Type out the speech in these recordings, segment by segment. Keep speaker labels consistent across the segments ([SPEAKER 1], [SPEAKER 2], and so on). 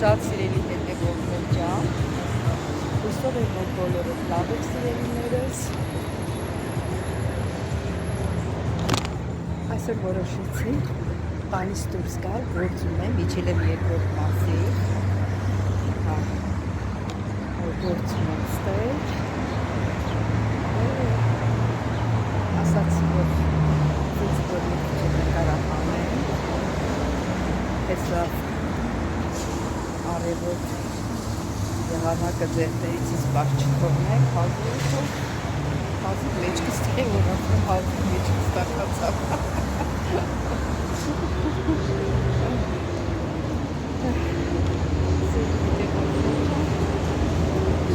[SPEAKER 1] Շատ սիրելի հետևողներ ջան, հուսով եմ, որ բոլորը լավ եք սիրելիներս։ Այսօր որոշեցի տանից դուրս գալ, գործում եմ, իջել եմ երկրորդ մասի, գործում եմ ստեղ, ասացի, որ դուց որ մի քիչ նկարահանեմ, հեսավ արևոտ եղանակը ձերներից իսպար չթողնեք, հազիվ մեջքս տեղ, որ ասում հազիվ մեջքս տակացավ։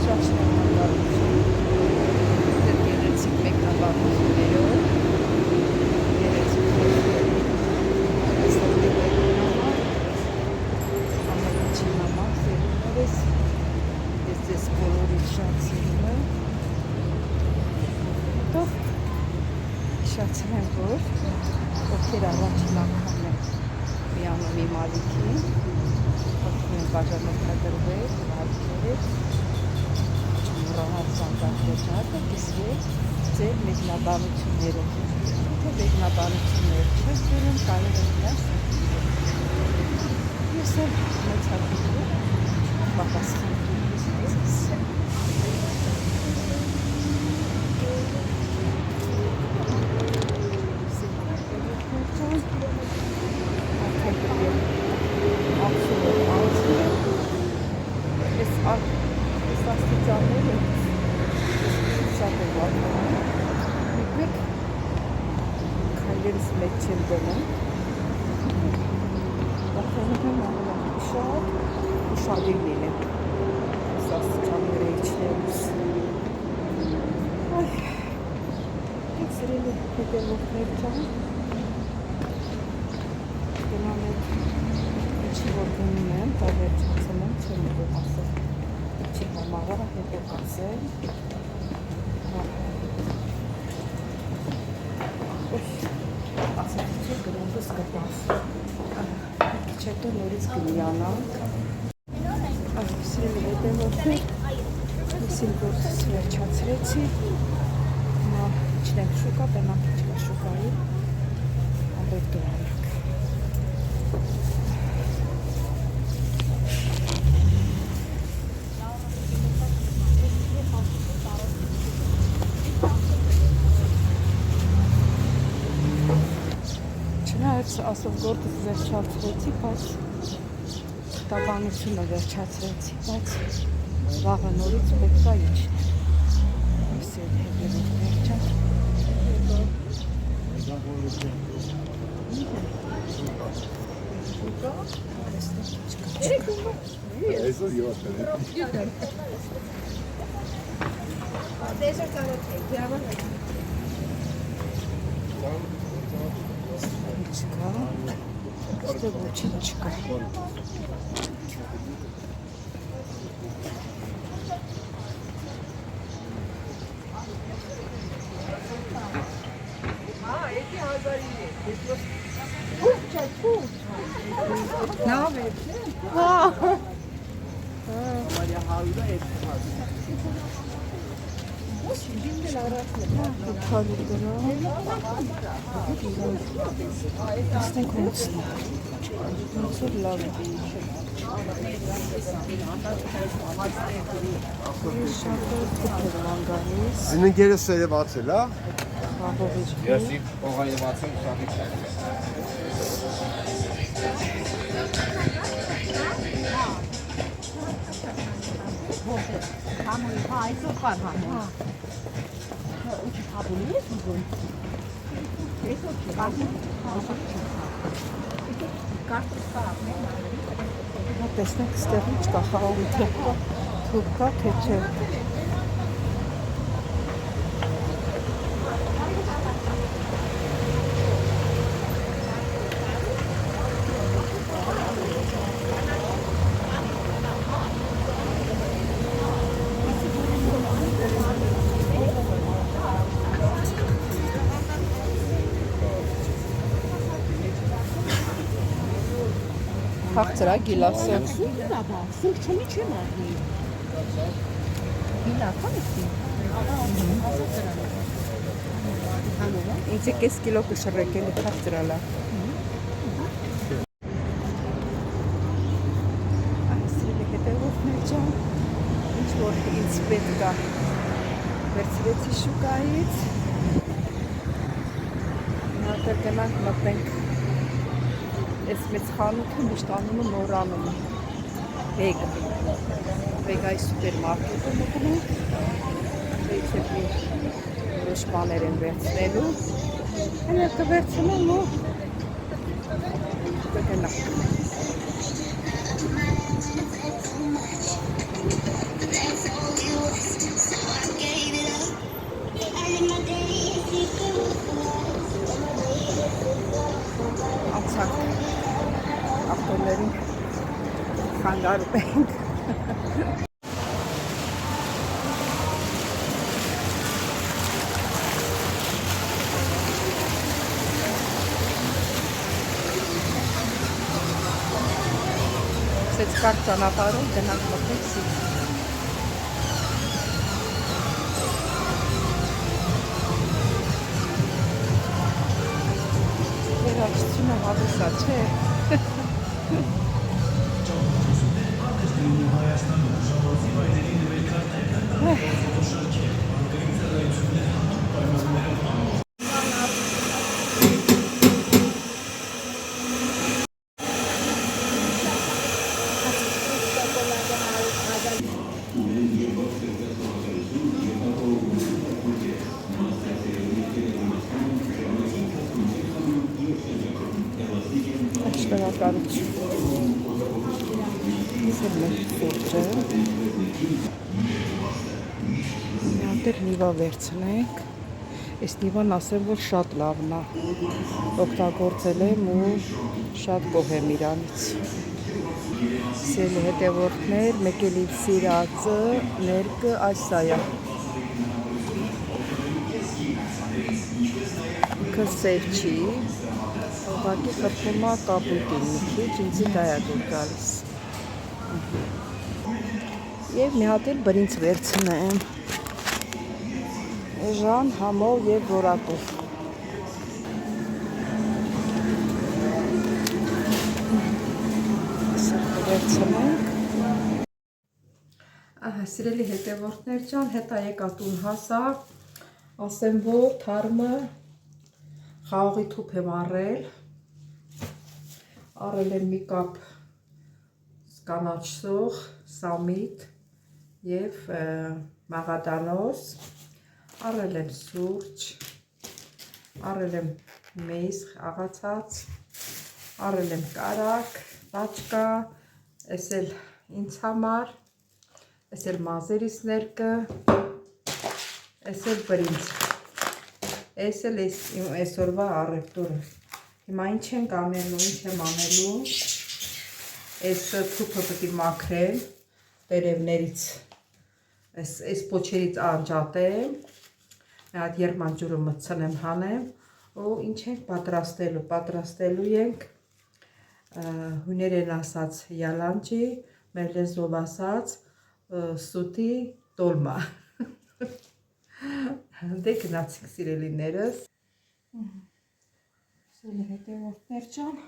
[SPEAKER 1] Շատ շնորհակալություն դեր գեղեցիկ մեկնաբանություններով, գեղեցիկ ամենաչին համար սերուներս, ես ձեզ բոլորից շատ սիրում եմ, հետո հիշացրեմ, որ ովքեր առաջին անգամ են միանում իմ ալիքին, ովքեր են բաժանորդագրվել, ալիքերից, ծանրահարցանցակոչակը կիսվեք ձեր մեկնաբանություններով, թե մեկնաբանություններ չեք դուրում, կարող եք դաս ես էլ մեծակիլում պատասխան դուրս քայլերս մեջ չեմ դնում, բախանվում շատ ուշադիր լինեմ, սաստիճանները իջներուս, եք սրելի հետևողներ ջան, գնամ էդ իչի որ գնում եմ, վերջացել եմ, չեմ ուղղ ասել, իչի համաղարա հետո կասել, ասացիչ գրոնդս կպաս, քիչ հետո նորից կմիանանք, սիրելի հետևորդներ, ես իմ գործս վերջացրեցի, հիմա իջնենք շուկա, բենանք իջկա շուկայի, ամբետ դրանք։ Ասով գործս վերջացրեցի, բայց տաբանությունը վերջացրեցի, բայց վաղը նորից պետք է իջնեմ։ Ես էլ հետևողներ ջան։ Չկա, ստեղ ոչինչ չկա։ Լավ է, չէ՞։ Աստենք ոնցն է, ոնց որ լավ է։ Շատ կպեր մանգանիս։
[SPEAKER 2] Զինգերս երևացել, հա։
[SPEAKER 1] Խաղովիչ։
[SPEAKER 3] Ես իմ փողա երևացել շահից չեմ։
[SPEAKER 4] Համոյի, հա, այսօր կար համոյի։ Ուչի հաբունի ես ուզում։ Այսօր չի, այսօր չի։ Կարտոս կարապն է։
[SPEAKER 1] Տեսնեք, ստեղ ինչ կա խաղովի թուրք կա, թե չէ։ քաղցր է գիլասը։
[SPEAKER 4] Սունկն է բա, սունկ չունի չի մահի։ Գիլա, քանիսի։
[SPEAKER 1] Ինձ կես կիլո կշռեկել քաղցր ալա։ Այսրելի հետևորդներ ջան, ինչ որ ինձ պետք է վերցրեցի շուկայից։ Նատեր գնանք մտնենք այս մեծ խանութը միշտ անունը նորանում Վեգա։ Վեգայի սուպերմարկետը մտնենք։ Վեյցեպի որոշ բաներ են վերցնելու։ Հենց կվերցնեմ ու կգնանք։ Անցանք ավտոներին խանգարում ենք։ Սենց կարճ ճանապարհով գնանք մտնենք Սիգ։ Երաժշտությունը հավեսա, չէ։ Շնորհակալություն։ Սեր մեր խորջը։ Նատեր նիվա վերցնենք։ Այս նիվան ասեմ, որ շատ լավն է։ Օգտագործել եմ ու շատ գոհ եմ իրանից։ Սիրելի հետևորդներ, մեկ էլ իմ սիրածը ներկը այս է։ Սև չի, ուղղակի խփում է կապուտին մի քիչ, ինձի դա է դուր գալիս։ Եվ մի հատ էլ բրինձ վերցնեմ։ Էժան, համով եւ որակով։ Սա վերցնենք։ Ահա, սիրելի հետևորդներ ջան, հետա եկա տուն հասա, ասեմ, որ թարմը խաղողի թուփ եմ առել եմ մի կապ կանաչ սող, սամիտ և մաղադանոց, առել եմ սուրճ, առել եմ մեյզ աղացած, առել եմ կարակ, պաչկա, ես էլ ինձ համար, ես էլ մազերիս ներկը, ես էլ բրինձ, ես էլ այսօրվա առևտուրը։ Հիմա ինչ ենք անելու, ինչ եմ անելու, այս թուփը պետք է մաքրեմ, տերևներից, այս պոչերից անջատեմ, մի հատ երման ջուրը մտցնեմ հանեմ, ու ինչ ենք պատրաստելու, պատրաստելու ենք հույներեն ասած յալանջի, մեր լեզվով ասած սուտի տոլմա։ Դե գնացինք սիրելիներս։ Սիրելի հետևորդներ ջան,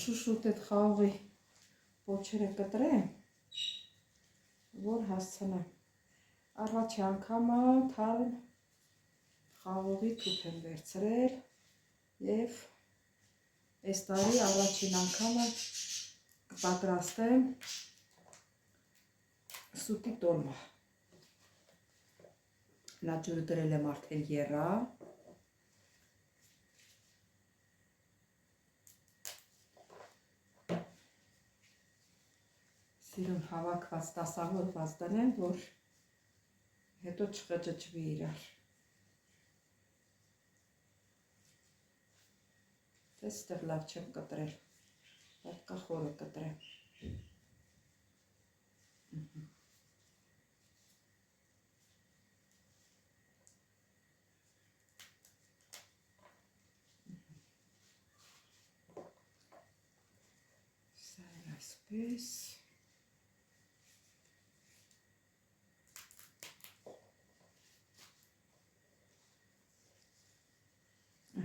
[SPEAKER 1] շուշուտ այդ խաղողի պոչերը կտրեմ, որ հասցնեմ։ Առաջի անգամը թարմ խաղողի թուփ եմ վերցրել և այս տարի առաջին անգամը կպատրաստեմ սուտի տոլմա։ Նա ջուրը դրել եմ արդեն եռա։ Սիրուն հավաքված տասավորված դնեմ, որ հետո չխճճվի իրար։ Այստեղ լավ չեմ կտրել, պետք է խորը կտրեմ։ Սա Պես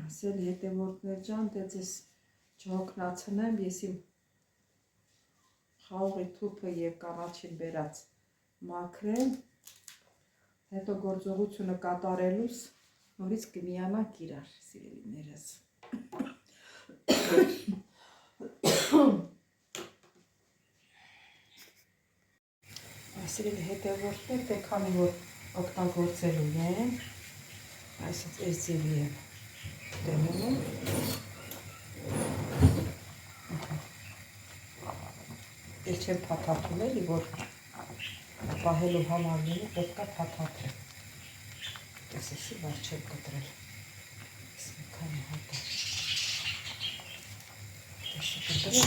[SPEAKER 1] ասել հետևորդներ ջան, դե ձեզ չհոգնացնեմ, ես իմ խաղողի թուփը եւ կանաչին բերած մաքրեմ, հետո գործողությունը կատարելուց նորից կմիանանք իրար, սիրելիներս։ Սիրելի հետևորդներ, դե քանի որ օգտագործելու եմ, այսինքն այս ձևի եմ դնում։ Ես չեմ փաթաթում էլի, որ պահելու համար լինի, պետք է փաթաթեմ։ Տեսեցի, բար չեմ կտրել։ Ես մի քանի հատ տեսի կտրել։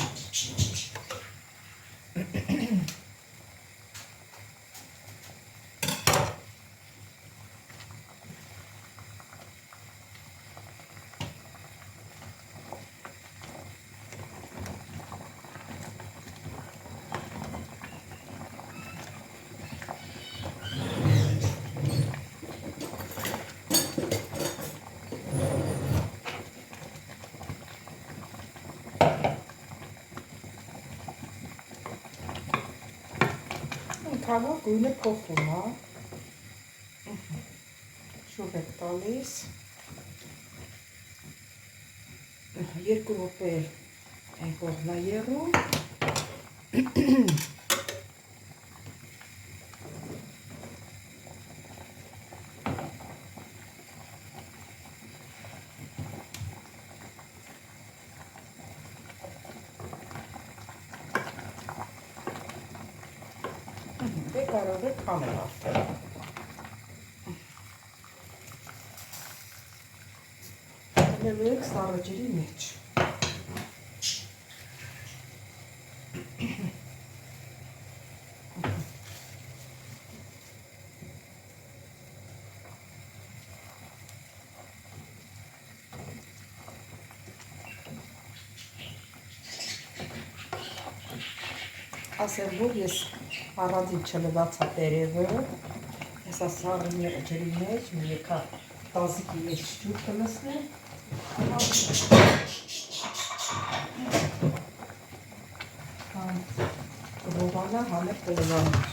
[SPEAKER 1] Քանո գույնը փոխում, հա։ Շուտ եք տալիս։ 2 րոպե այն կողմն է եռում։ Դե կարող եք քանել արդեն։ Դնելու եք սառը ջրի մեջ։ Ասեմ, որ ես առանձին չլվացա տերևը, ես սառը ջրի մեջ մի եկա տազիկի մեջ ջուր կլսնեմ, ռովանա համեր կլվանար։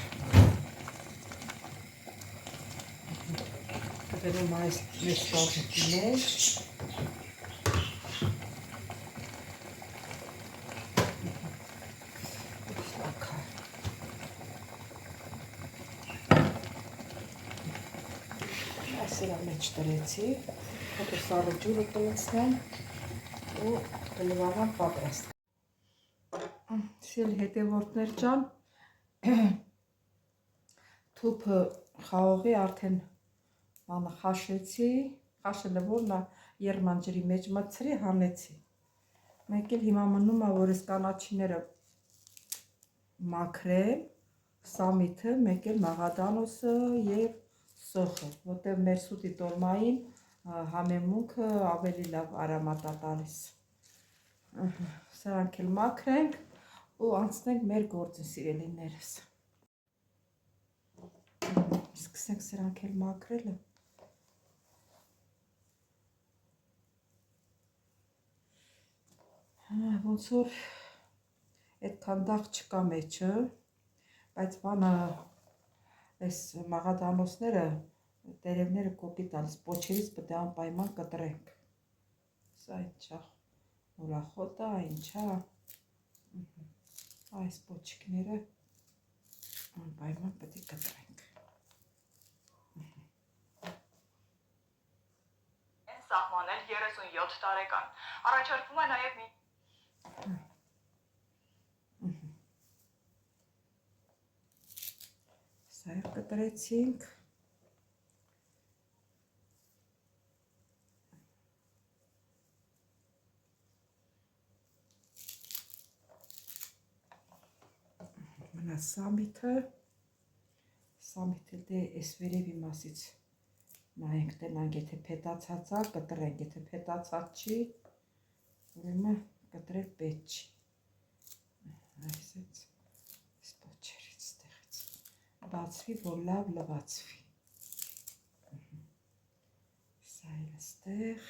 [SPEAKER 1] Կդնում այս մեծ տազիկի մեջ, սրա մեջ տրեցի, հետո սառը ջուրը կլցնեմ ու կլվանամ պատրաստ։ Սիրելի հետևորդներ ջան, թուփը խաղողի արդեն խաշեցի, խաշելը որն է եռման ջրի մեջ մտցրի, հանեցի։ Մեկ էլ հիմա մնում է, որ այս կանաչիները մաքրեմ, սամիթը, մեկ էլ մաղադանոսը եւ սոխը, որտեղ մեր սուտի տոլմային համեմունքը ավելի լավ արամատ է տալիս։ Սրանք էլ մաքրենք ու անցնենք մեր գործին, սիրելիներս։ Սկսենք սրանք էլ մաքրելը։ Ոնց որ այդքան դաղ չկա մեջը, բայց բանը այս մաղադանոսները, տերևները կոպիտ տալիս, պոչերից պետք է անպայման կտրենք։ Սա ինչա նորախոտ է, ինչա այս պոչիկները անպայման պետք է կտրենք։
[SPEAKER 5] Սահմանել 37 տարեկան։ Առաջարկվում է նաև մի
[SPEAKER 1] Սա կտրեցինք։ Մնա սամիթը դե այս վերևի մասից նայենք, տնանք, եթե փետացած է, կտրենք, եթե փետացած չի, ուրեմն կտրել պետք չի։ Այսպես սպոչերից ստեղից բացվի, որ լավ լվացվի։ Սա էլ ստեղ։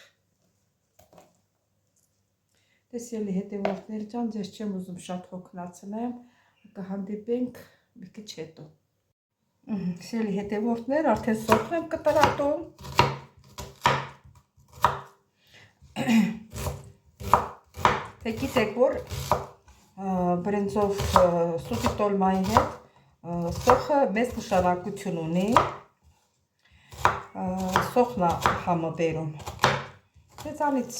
[SPEAKER 1] Տեսելի հետևորդներ ջան, ձեզ չեմ ուզում շատ հոգնեցնեմ, կհանդիպենք մի քիչ հետո։ Սիրելի հետևորդներ, արդեն սոխն եմ կտրատում։ Թե գիտեք, որ բրինձով սուտի տոլմայի հետ սոխը մեծ նշանակություն ունի, սոխն է համը բերում։ Ձեզանից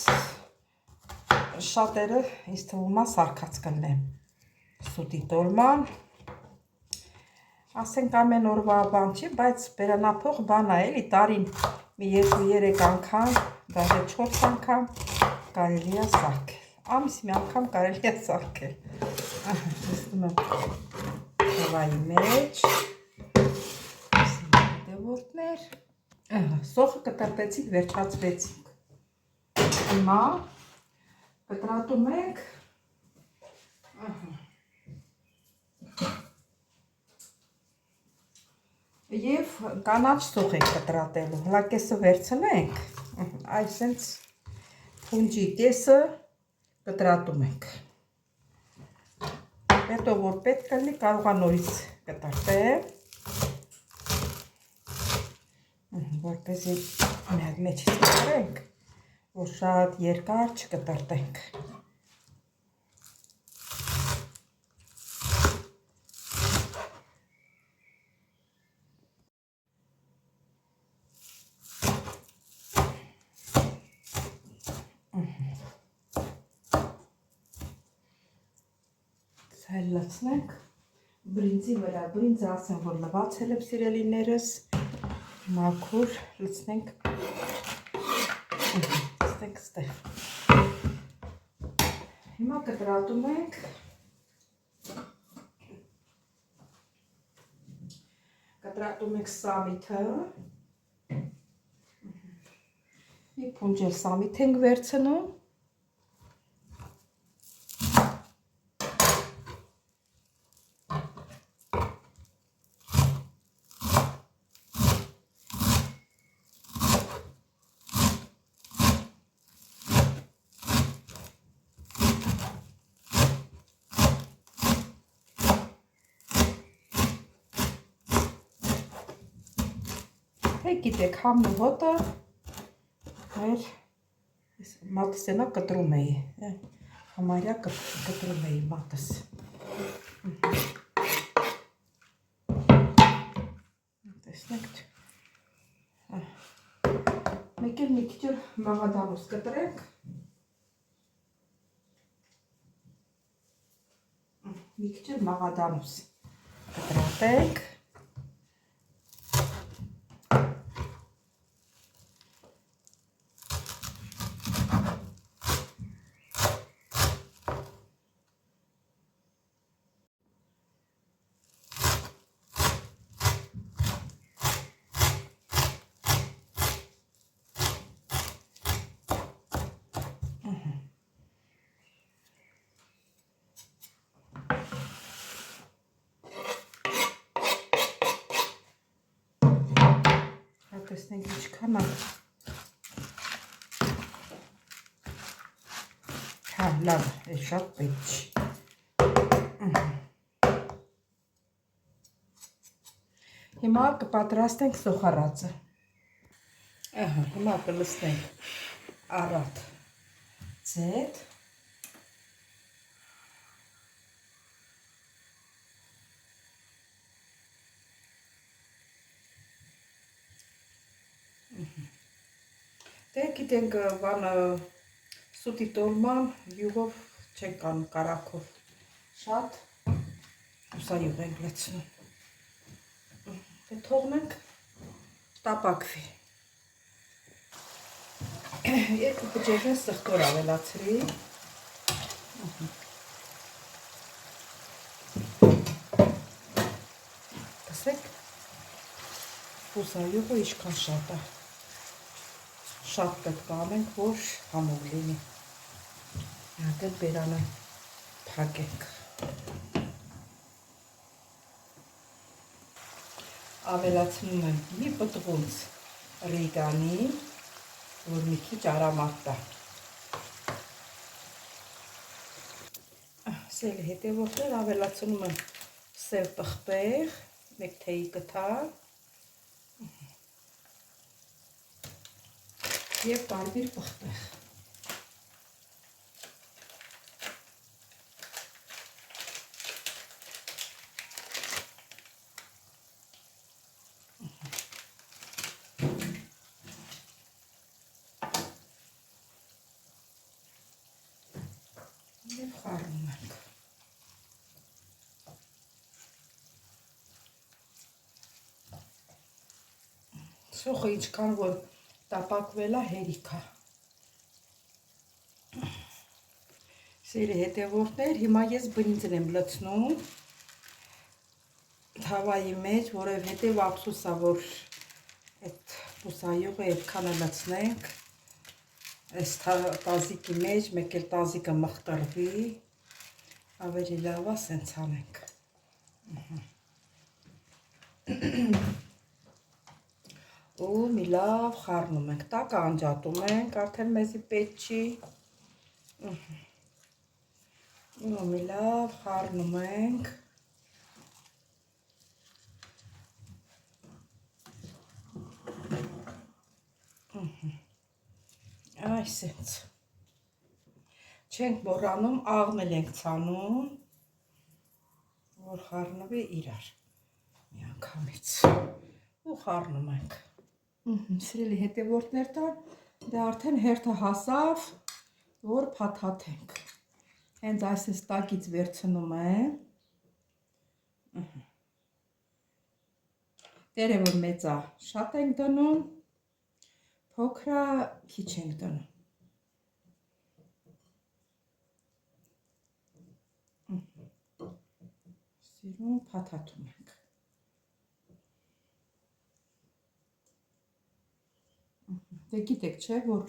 [SPEAKER 1] շատերը ինձ թվում է սարքած կլինեն սուտի տոլման, ասենք ամեն օրվա բան չի, բայց բերանափող բան է էլի, տարին մի 2-3 անգամ, դաժե 4 անգամ կարելի է սարքել, ամիս մի անգամ կարելի է սարքել։ Նստում եմ տվայի մեջ, հետևորդներ, սոխը կտրտեցինք, վերջացվեցինք։ Հիմա կտրատում ենք և կանաչ սոխ ենք կտրատելու, հլակեսը վերցնենք, այսենց փունջի կեսը կտրատում ենք։ Հետո որ պետք կլինի կարող է նորից կտրտեմ, որպեսզի մի հատ մեջից կտրենք, որ շատ երկար չկտրտենք։ Սայլ լցնենք բրինձի վրա, բրինձը ասեմ, որ լվացել եմ սիրելիներս, մաքուր լցնենք ստեղ։ Հիմա կտրատում ենք սամիթը, մի փունջ էլ սամիթ ենք վերցնում, գիտեք, համն ու հոտը մեր մատս ենա կտրում էի, համարյա կտրում էի մատս։ Տեսնեք, մեկ էլ մի քիչ մաղադանուս կտրենք, մի քիչ մաղադանուս կտրատենք, տեսնենք ինչքան է, հա, լավ, է շատ պետք չի։ Հիմա կպատրաստենք սոխարածը, հիմա կլցնենք առատ ձետ, դե գիտենք բանը սուտի տոլման յուղով չենք անում կարակով, շատ ուսա յուղ ենք լցնում, դե թողնենք տապակվի, երկու բջեջն սխտոր ավելացրի, տեսեք ուսա յուղը ինչքան շատ է, շատ պետք է անենք, որ համով լինի, հատ էլ բերանը փակենք։ ավելացնում եմ մի պտղունց ռիգանի, որ մի քիչ արամատ տա։ Սիրելի հետևորդներ, ավելացնում եմ սև պղպեղ, մեկ թեյի կթար և կարմիր պղպեղ։ Եվ խառնում ենք։ Սոխը ինչքան որ տապակվել է, հերիք է։ Սիրելի հետևորդներ, հիմա ես բրինձն եմ լցնում թավայի մեջ, որովհետև ափսոս է, որ այդ բուսայուղը այդքանը լցնենք այս տազիկի մեջ, մեկ էլ տազիկը մխտրվի, ավելի լավ է սենց անենք։ Ու մի լավ խառնում ենք, տակը անջատում ենք, արդեն մեզի պետք չի։ Ու մի լավ խառնում ենք։ Այսենց։ Չենք մոռանում, աղն էլ ենք ցանում, որ խառնվի իրար միանգամից։ Ու խառնում ենք։ Սիրելի հետևորդներ, դա արդեն հերթը հասավ, որ փաթաթենք։ Հենց այսպես տակից վերցնում եմ։ Դերը որ մեծ է, շատ ենք դնում, փոքրը քիչ ենք դնում։ Սիրուն փաթաթում ենք։ Դե գիտեք, չէ, որ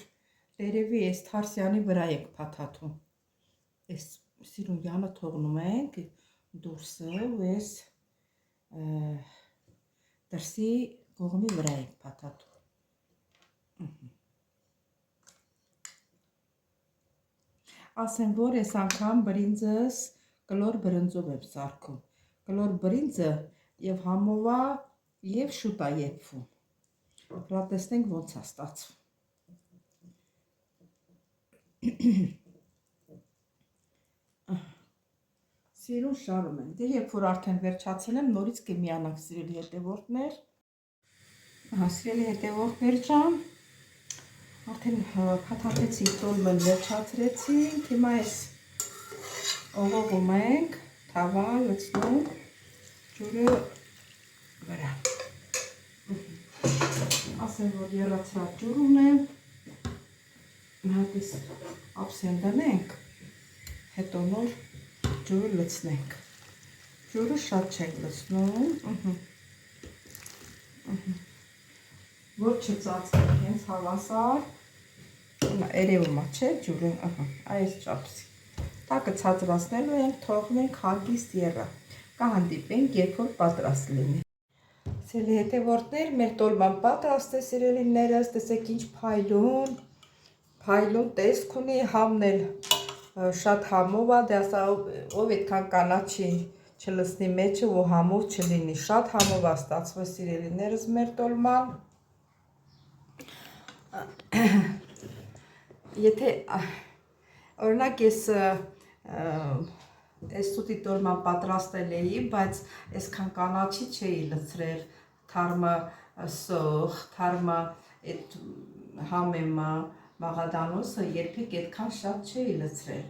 [SPEAKER 1] տերևի այս թարսյանի վրա ենք փաթաթում։ Այս սիրունյանը թողնում ենք դուրսը ու այս դրսի կողմի վրա ենք փաթաթում։ Ասեմ, որ այս անգամ բրինձս կլոր բրինձով եմ սարքում։ Կլոր բրինձը և համովա և շուտ է եփվում։ Հլա տեսնենք ոնց է ստացվում։ Սիրուն շարում ենք։ Դե երբ որ արդեն վերջացել եմ, նորից կմիանանք սիրելի հետևորդներ։ Սիրելի հետևորդներ ջան, արդեն փաթաթեցինք, տոլմեն վերջացրեցինք, հիմա այս օղողում ենք, թավա լցնում ջուրը վրա։ Ասեմ, որ եռացրած ջուր ունեմ, հատես ափսեն դնենք, հետո նոր ջուրը լցնենք։ Ջուրը շատ չենք լցնում, որ չծածկենք, հենց հավասար, երևում է, չէ, ջուրը, այս չափսի։ Տակը ցածրացնելու ենք, թողնենք հագիստ եռա։ Կհանդիպենք, երբ որ պատրաստ լինի։ Սիրելի հետևորդներ, մեր տոլման պատրաստ է, սիրելիներս, տեսեք ինչ փայլուն տեսք ունի, համն էլ շատ համով է, դե ասա ով այդքան կանաչի չլցնի մեջը, ու համով չլինի, շատ համով է ստացվել սիրելիներս մեր տոլման։ Եթե օրինակ ես այս սուտի տոլման պատրաստել էի, բայց այսքան կանաչի չէի լցրել, թարմը սոխ, թարմը այդ համեմը, մաղադանոսը երբեք այդքան շատ չէի լցրել,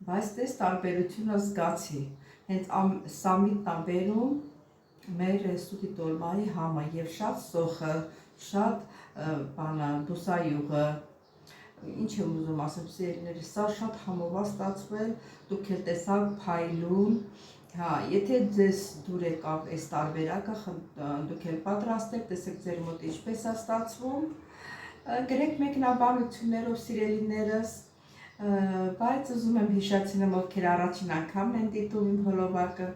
[SPEAKER 1] բայց տես տարբերությունը զգացի, հենց սամիտն է բերում մեր սուտի տոլմայի համը և շատ սոխը, շատ բուսայուղը, ինչ եմ ուզում ասեմ, սիրելիներս, սա շատ համով է ստացվել, դուք էլ տեսաք փայլուն, եթե ձեզ դուր եկավ այս տարբերակը, դուք էլ պատրաստեք, տեսեք ձեր մոտ ինչպես է ստացվում, գրեք մեկնաբանություններով սիրելիներս, բայց ուզում եմ հիշեցնեմ, ովքեր առաջին անգամն են դիտում իմ հոլովակը,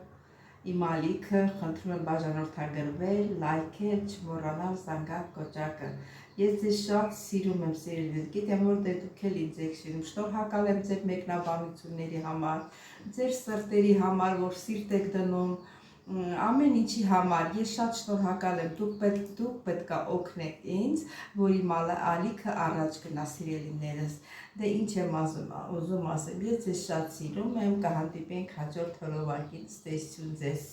[SPEAKER 6] իմ ալիքը, խնդրում եմ բաժանորդագրվել, լայքել, չմոռանալ զանգակ կոճակը։ Ես ձեզ շատ սիրում եմ, սիրելիներ, գիտեմ որ դուք էլ ինձ եք սիրում, շնորհակալ եմ ձեր մեկնաբանությունների համար, ձեր սրտերի համար, որ սիրտ եք դնում, ամեն ինչի համար, ես շատ շնորհակալ եմ, դուք պետք է օգնեք ինձ, որ իմ ալիքը առաջ գնա, սիրելիներս, դե ինչ եմ ուզում ասեմ, ես ձեզ շատ սիրում եմ, կհանդիպենք հաջորդ հոլովակից, տեսություն ձեզ։